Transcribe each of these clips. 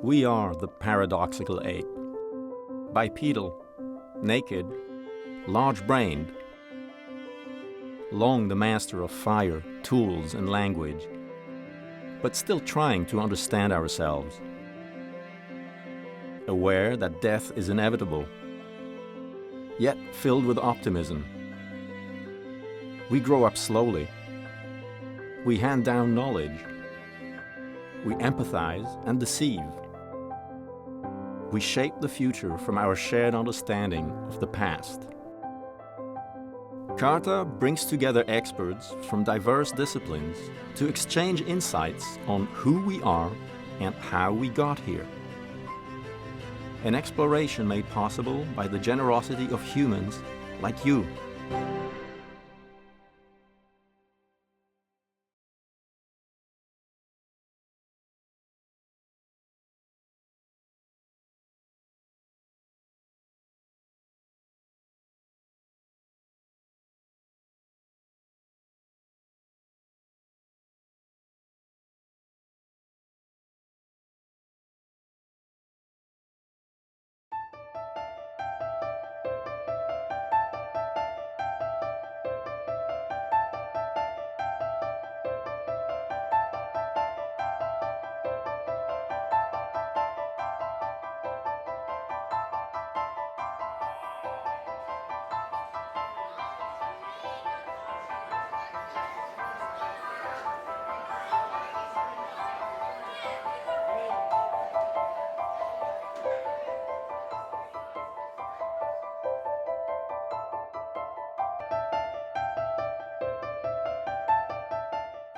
We are the paradoxical ape. Bipedal, naked, large-brained, long the master of fire, tools, and language, but still trying to understand ourselves. Aware that death is inevitable, yet filled with optimism. We grow up slowly. We hand down knowledge. We empathize and deceive. We shape the future from our shared understanding of the past. CARTA brings together experts from diverse disciplines to exchange insights on who we are and how we got here. An exploration made possible by the generosity of humans like you.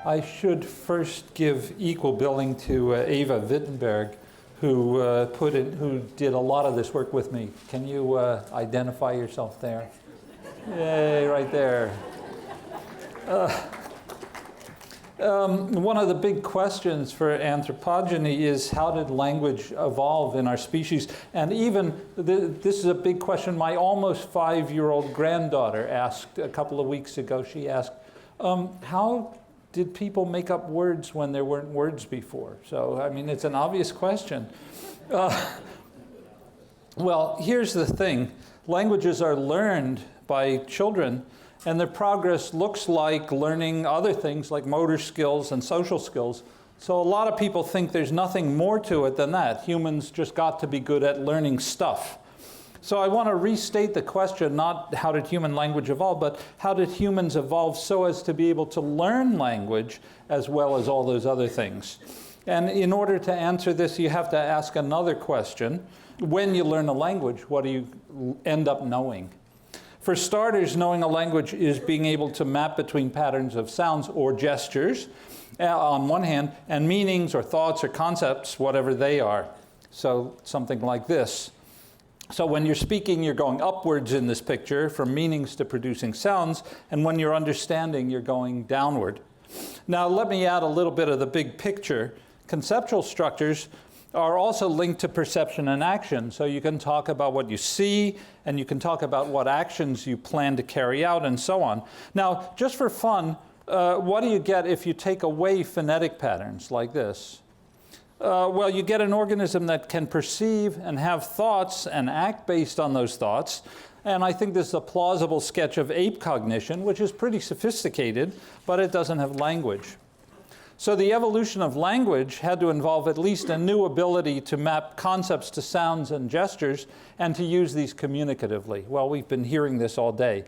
I should first give equal billing to Eva Wittenberg, who did a lot of this work with me. Can you identify yourself there? Yay, right there. One of the big questions for anthropogeny is how did language evolve in our species? And even, this is a big question my almost 5-year-old granddaughter asked a couple of weeks ago. She asked, how did people make up words when there weren't words before? So, I mean, it's an obvious question. Well, here's the thing. Languages are learned by children, and their progress looks like learning other things like motor skills and social skills. So a lot of people think there's nothing more to it than that. Humans just got to be good at learning stuff. So I want to restate the question, not how did human language evolve, but how did humans evolve so as to be able to learn language as well as all those other things? And in order to answer this, you have to ask another question. When you learn a language, what do you end up knowing? For starters, knowing a language is being able to map between patterns of sounds or gestures on one hand, and meanings or thoughts or concepts, whatever they are. So something like this. So when you're speaking, you're going upwards in this picture from meanings to producing sounds, and when you're understanding, you're going downward. Now let me add a little bit of the big picture. Conceptual structures are also linked to perception and action. So you can talk about what you see, and you can talk about what actions you plan to carry out, and so on. Now, just for fun, what do you get if you take away phonetic patterns like this? Well, you get an organism that can perceive and have thoughts and act based on those thoughts. And I think this is a plausible sketch of ape cognition, which is pretty sophisticated, but it doesn't have language. So the evolution of language had to involve at least a new ability to map concepts to sounds and gestures and to use these communicatively. Well, we've been hearing this all day.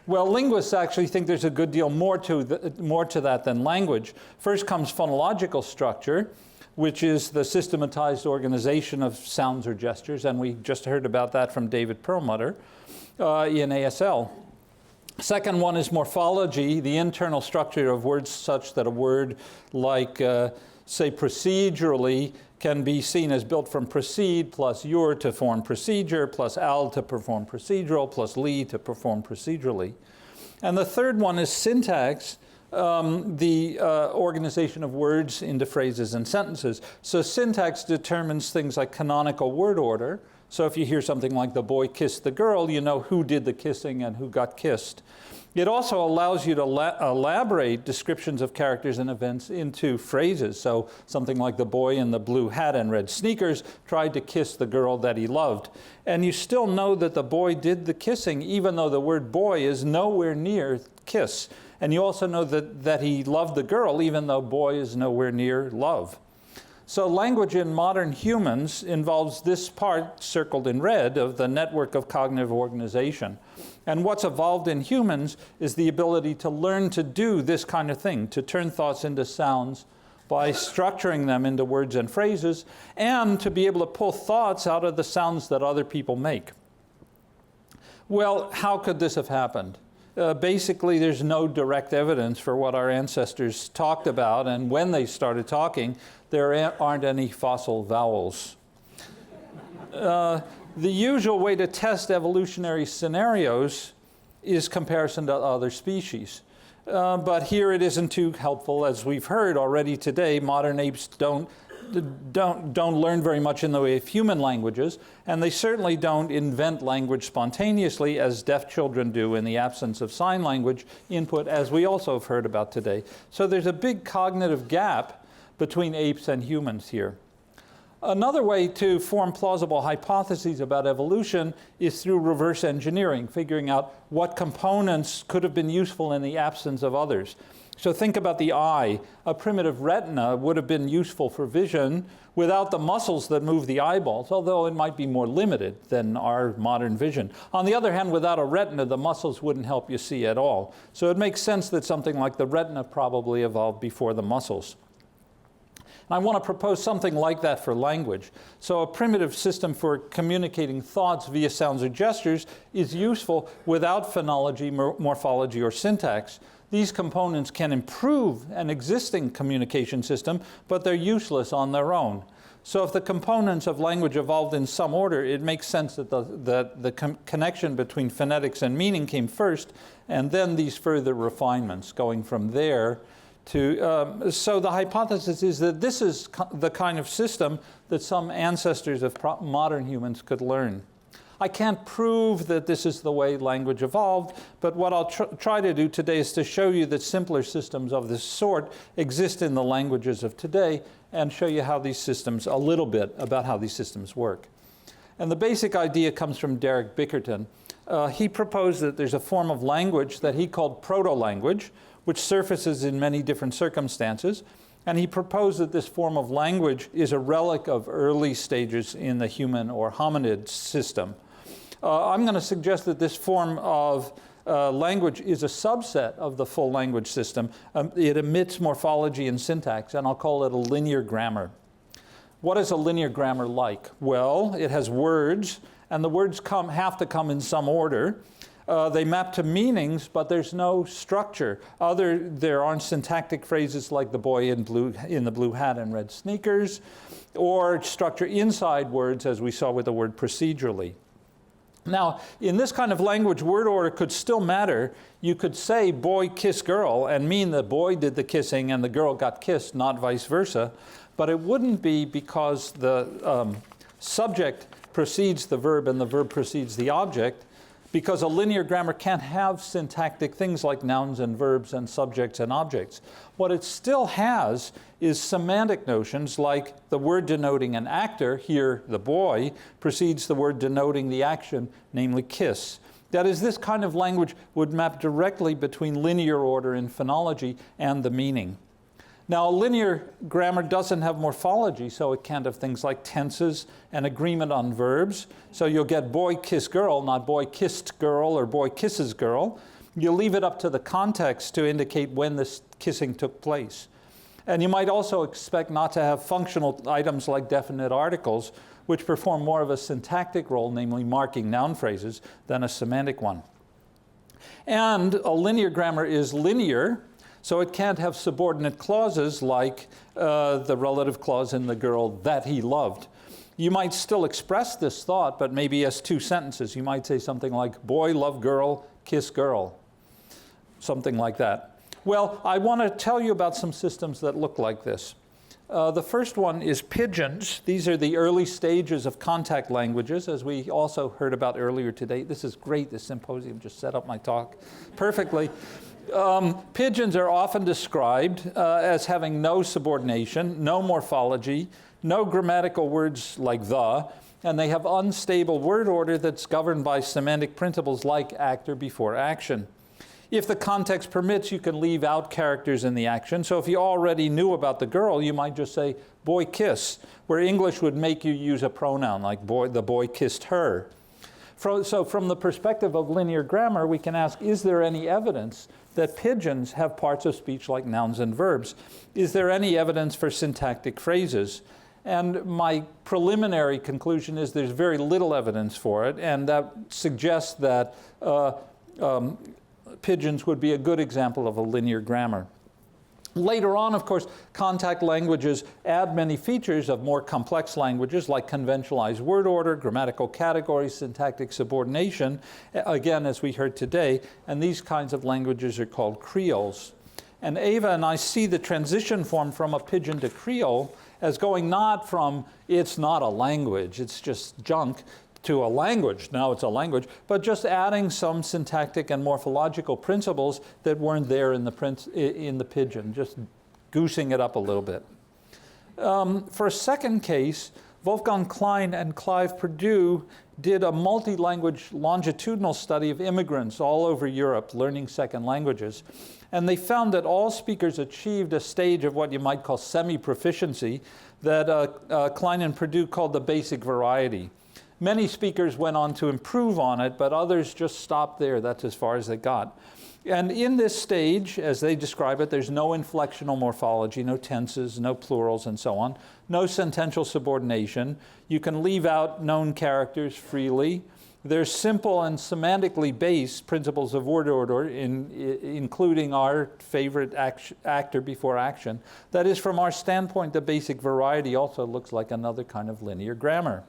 Well, linguists actually think there's a good deal more to that than language. First comes phonological structure, which is the systematized organization of sounds or gestures, and we just heard about that from David Perlmutter in ASL. Second one is morphology, the internal structure of words such that a word like, say, procedurally can be seen as built from proceed plus ur to form procedure plus al to perform procedural plus li to perform procedurally. And the third one is syntax, the organization of words into phrases and sentences. So syntax determines things like canonical word order. So if you hear something like the boy kissed the girl, you know who did the kissing and who got kissed. It also allows you to elaborate descriptions of characters and events into phrases. So something like the boy in the blue hat and red sneakers tried to kiss the girl that he loved. And you still know that the boy did the kissing, even though the word boy is nowhere near kiss. And you also know that he loved the girl, even though boy is nowhere near love. So language in modern humans involves this part, circled in red, of the network of cognitive organization. And what's evolved in humans is the ability to learn to do this kind of thing, to turn thoughts into sounds by structuring them into words and phrases, and to be able to pull thoughts out of the sounds that other people make. Well, how could this have happened? Basically, there's no direct evidence for what our ancestors talked about, and when they started talking, there aren't any fossil vowels. The usual way to test evolutionary scenarios is comparison to other species. But here it isn't too helpful. As we've heard already today, modern apes don't learn very much in the way of human languages, and they certainly don't invent language spontaneously as deaf children do in the absence of sign language input, as we also have heard about today. So there's a big cognitive gap between apes and humans here. Another way to form plausible hypotheses about evolution is through reverse engineering, figuring out what components could have been useful in the absence of others. So think about the eye. A primitive retina would have been useful for vision without the muscles that move the eyeballs, although it might be more limited than our modern vision. On the other hand, without a retina, the muscles wouldn't help you see at all. So it makes sense that something like the retina probably evolved before the muscles. And I want to propose something like that for language. So a primitive system for communicating thoughts via sounds or gestures is useful without phonology, morphology, or syntax. These components can improve an existing communication system, but they're useless on their own. So if the components of language evolved in some order, it makes sense that the connection between phonetics and meaning came first, and then these further refinements going from there to, so the hypothesis is that this is the kind of system that some ancestors of modern humans could learn. I can't prove that this is the way language evolved, but what I'll try to do today is to show you that simpler systems of this sort exist in the languages of today, and show you how these systems, a little bit about how these systems work. And the basic idea comes from Derek Bickerton. He proposed that there's a form of language that he called proto-language, which surfaces in many different circumstances. And he proposed that this form of language is a relic of early stages in the human or hominid system. I'm going to suggest that this form of language is a subset of the full language system. It omits morphology and syntax, and I'll call it a linear grammar. What is a linear grammar like? Well, it has words, and the words have to come in some order. They map to meanings, but there's no structure. There aren't syntactic phrases like the boy in the blue hat and red sneakers, or structure inside words, as we saw with the word procedurally. Now, in this kind of language, word order could still matter. You could say boy kiss girl and mean the boy did the kissing and the girl got kissed, not vice versa. But it wouldn't be because the subject precedes the verb and the verb precedes the object, because a linear grammar can't have syntactic things like nouns and verbs and subjects and objects. What it still has is semantic notions like the word denoting an actor, here the boy, precedes the word denoting the action, namely kiss. That is, this kind of language would map directly between linear order in phonology and the meaning. Now, a linear grammar doesn't have morphology, so it can't have things like tenses and agreement on verbs. So you'll get boy kiss girl, not boy kissed girl or boy kisses girl. You'll leave it up to the context to indicate when this kissing took place. And you might also expect not to have functional items like definite articles, which perform more of a syntactic role, namely marking noun phrases, than a semantic one. And a linear grammar is linear, so it can't have subordinate clauses like the relative clause in the girl that he loved. You might still express this thought, but maybe as two sentences. You might say something like, boy, love girl, kiss girl. Something like that. Well, I want to tell you about some systems that look like this. The first one is pigeons. These are the early stages of contact languages, as we also heard about earlier today. This is great, this symposium just set up my talk perfectly. Pigeons are often described as having no subordination, no morphology, no grammatical words like the, and they have unstable word order that's governed by semantic principles like actor before action. If the context permits, you can leave out characters in the action. So if you already knew about the girl, you might just say, boy kiss, where English would make you use a pronoun like boy, the boy kissed her. So from the perspective of linear grammar, we can ask, is there any evidence that pigeons have parts of speech like nouns and verbs? Is there any evidence for syntactic phrases? And my preliminary conclusion is there's very little evidence for it, and that suggests that pigeons would be a good example of a linear grammar. Later on, of course, contact languages add many features of more complex languages like conventionalized word order, grammatical categories, syntactic subordination, again, as we heard today, and these kinds of languages are called creoles. And Ava and I see the transition form from a pidgin to creole as going not from it's not a language, it's just junk, to a language, now it's a language, but just adding some syntactic and morphological principles that weren't there in the pidgin, just goosing it up a little bit. For a second case, Wolfgang Klein and Clive Perdue did a multi-language longitudinal study of immigrants all over Europe learning second languages. And they found that all speakers achieved a stage of what you might call semi-proficiency that Klein and Perdue called the basic variety. Many speakers went on to improve on it, but others just stopped there. That's as far as they got. And in this stage, as they describe it, there's no inflectional morphology, no tenses, no plurals, and so on, no sentential subordination. You can leave out known characters freely. There's simple and semantically based principles of word order, including our favorite actor before action. That is, from our standpoint, the basic variety also looks like another kind of linear grammar.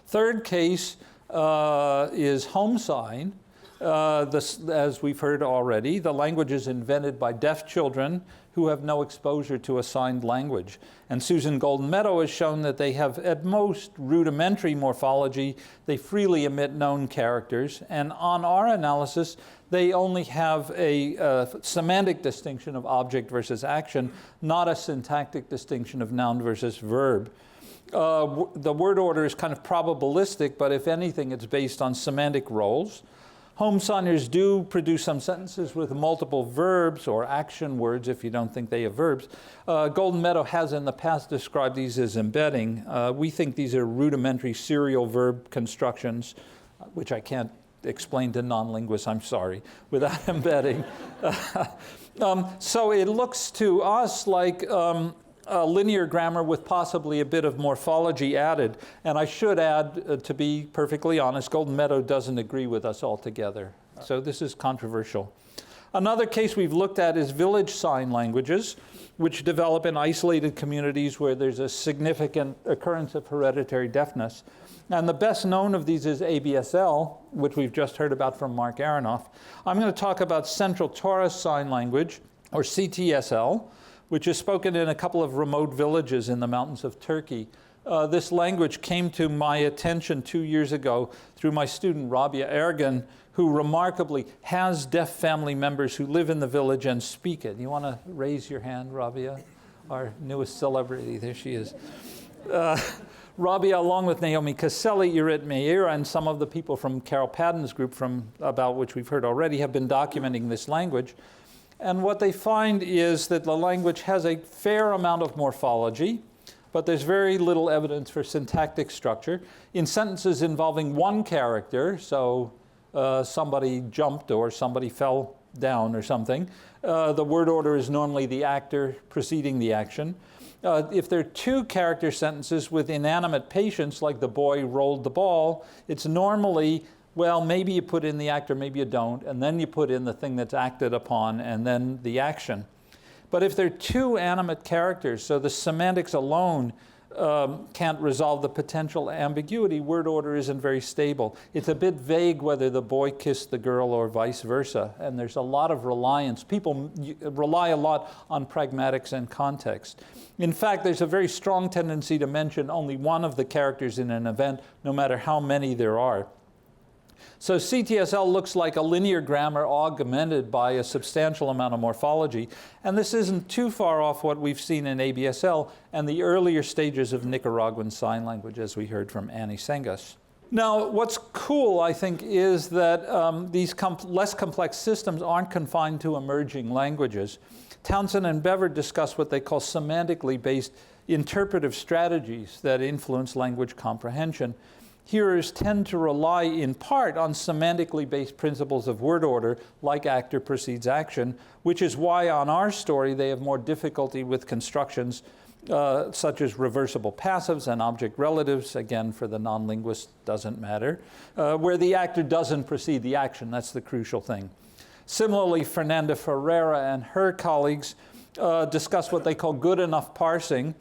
Third case is home sign. As we've heard already, the language is invented by deaf children who have no exposure to a signed language. And Susan Golden Meadow has shown that they have at most rudimentary morphology. They freely emit known characters. And on our analysis, they only have a semantic distinction of object versus action, not a syntactic distinction of noun versus verb. The word order is kind of probabilistic, but if anything, it's based on semantic roles. Home signers do produce some sentences with multiple verbs or action words if you don't think they have verbs. Golden Meadow has in the past described these as embedding. We think these are rudimentary serial verb constructions, which I can't explain to non-linguists, I'm sorry, without embedding. So it looks to us like linear grammar with possibly a bit of morphology added. And I should add, to be perfectly honest, Golden Meadow doesn't agree with us altogether. So this is controversial. Another case we've looked at is village sign languages, which develop in isolated communities where there's a significant occurrence of hereditary deafness. And the best known of these is ABSL, which we've just heard about from Mark Aronoff. I'm going to talk about Central Taurus Sign Language, or CTSL, which is spoken in a couple of remote villages in the mountains of Turkey. This language came to my attention 2 years ago through my student Rabia Ergin, who remarkably has deaf family members who live in the village and speak it. You want to raise your hand, Rabia? Our newest celebrity, there she is. Rabia, along with Naomi Caselli, Irit Meir, and some of the people from Carol Padden's group, about which we've heard already, have been documenting this language. And what they find is that the language has a fair amount of morphology, but there's very little evidence for syntactic structure. In sentences involving one character, so somebody jumped or somebody fell down or something, the word order is normally the actor preceding the action. If there are two character sentences with inanimate patients, like the boy rolled the ball, it's normally, well, maybe you put in the actor, maybe you don't, and then you put in the thing that's acted upon, and then the action. But if there are two animate characters, so the semantics alone can't resolve the potential ambiguity, word order isn't very stable. It's a bit vague whether the boy kissed the girl or vice versa, and there's a lot of reliance. People rely a lot on pragmatics and context. In fact, there's a very strong tendency to mention only one of the characters in an event, no matter how many there are. So CTSL looks like a linear grammar augmented by a substantial amount of morphology. And this isn't too far off what we've seen in ABSL and the earlier stages of Nicaraguan Sign Language, as we heard from Annie Sengas. Now, what's cool, I think, is that these less complex systems aren't confined to emerging languages. Townsend and Bever discuss what they call semantically based interpretive strategies that influence language comprehension. Hearers tend to rely in part on semantically based principles of word order, like actor precedes action, which is why on our story they have more difficulty with constructions such as reversible passives and object relatives, again for the non-linguist doesn't matter, where the actor doesn't precede the action. That's the crucial thing. Similarly, Fernanda Ferreira and her colleagues discuss what they call good enough parsing,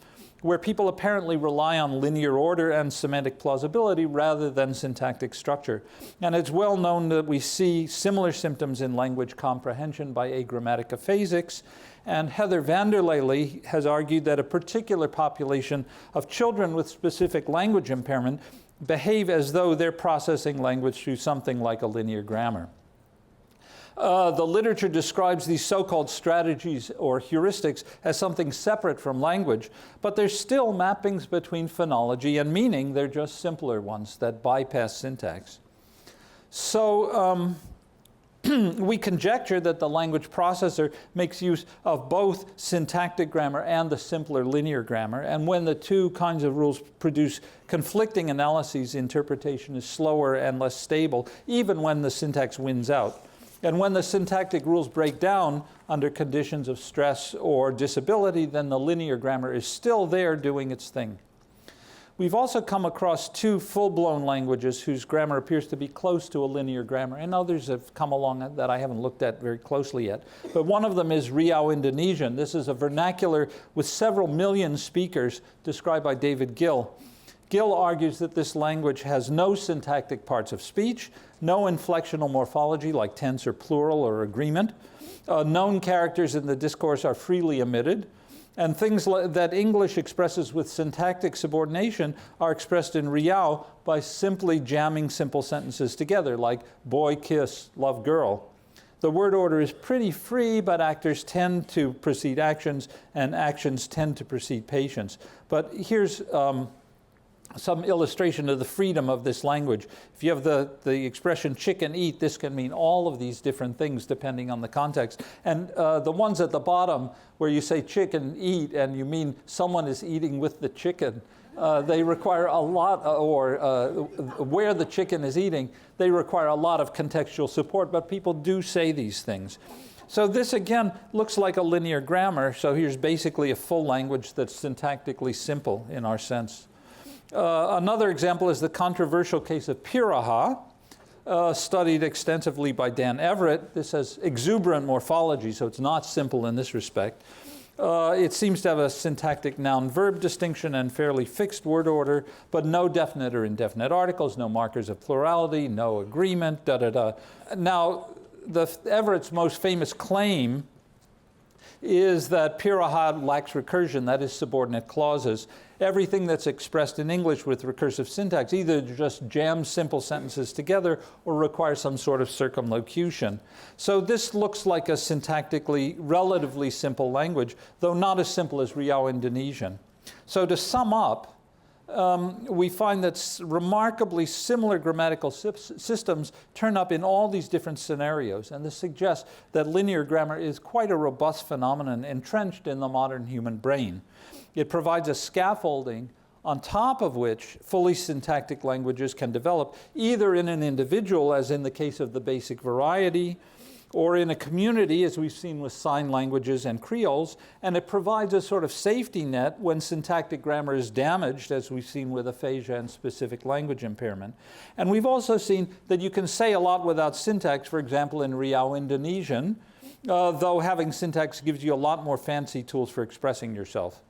where people apparently rely on linear order and semantic plausibility rather than syntactic structure. And it's well known that we see similar symptoms in language comprehension by agrammatic aphasics. And Heather Vanderlele has argued that a particular population of children with specific language impairment behave as though they're processing language through something like a linear grammar. The literature describes these so-called strategies or heuristics as something separate from language, but there's still mappings between phonology and meaning. They're just simpler ones that bypass syntax. So we conjecture that the language processor makes use of both syntactic grammar and the simpler linear grammar, and when the two kinds of rules produce conflicting analyses, interpretation is slower and less stable, even when the syntax wins out. And when the syntactic rules break down under conditions of stress or disability, then the linear grammar is still there doing its thing. We've also come across two full-blown languages whose grammar appears to be close to a linear grammar, and others have come along that I haven't looked at very closely yet. But one of them is Riau Indonesian. This is a vernacular with several million speakers described by David Gill. Gill argues that this language has no syntactic parts of speech, no inflectional morphology like tense or plural or agreement. Known characters in the discourse are freely omitted, and things that English expresses with syntactic subordination are expressed in Riau by simply jamming simple sentences together, like boy, kiss, love, girl. The word order is pretty free, but actors tend to precede actions, and actions tend to precede patients. But here's some illustration of the freedom of this language. If you have the expression chicken eat, this can mean all of these different things depending on the context. And the ones at the bottom where you say chicken eat and you mean someone is eating with the chicken, they require a lot, or where the chicken is eating, they require a lot of contextual support, but people do say these things. So this again looks like a linear grammar, so here's basically a full language that's syntactically simple in our sense. Another example is the controversial case of Piraha, studied extensively by Dan Everett. This has exuberant morphology, so it's not simple in this respect. It seems to have a syntactic noun-verb distinction and fairly fixed word order, but no definite or indefinite articles, no markers of plurality, no agreement, da-da-da. Now, Everett's most famous claim is that Piraha lacks recursion, that is subordinate clauses. Everything that's expressed in English with recursive syntax either just jams simple sentences together or requires some sort of circumlocution. So this looks like a syntactically relatively simple language, though not as simple as Riau Indonesian. So to sum up, we find that remarkably similar grammatical systems turn up in all these different scenarios, and this suggests that linear grammar is quite a robust phenomenon entrenched in the modern human brain. It provides a scaffolding on top of which fully syntactic languages can develop, either in an individual, as in the case of the basic variety, or in a community, as we've seen with sign languages and creoles, and it provides a sort of safety net when syntactic grammar is damaged, as we've seen with aphasia and specific language impairment. And we've also seen that you can say a lot without syntax, for example, in Riau Indonesian, though having syntax gives you a lot more fancy tools for expressing yourself.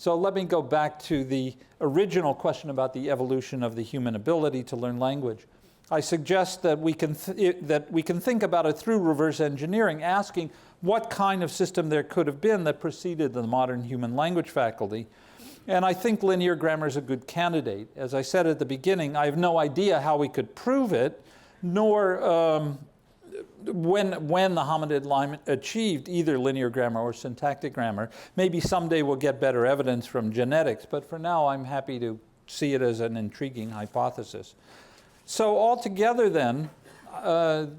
So let me go back to the original question about the evolution of the human ability to learn language. I suggest that we can think about it through reverse engineering, asking what kind of system there could have been that preceded the modern human language faculty. And I think linear grammar is a good candidate. As I said at the beginning, I have no idea how we could prove it, nor when the hominid line achieved either linear grammar or syntactic grammar. Maybe someday we'll get better evidence from genetics, but for now I'm happy to see it as an intriguing hypothesis. So altogether then,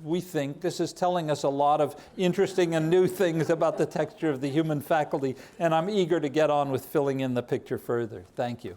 we think this is telling us a lot of interesting and new things about the texture of the human faculty, and I'm eager to get on with filling in the picture further. Thank you.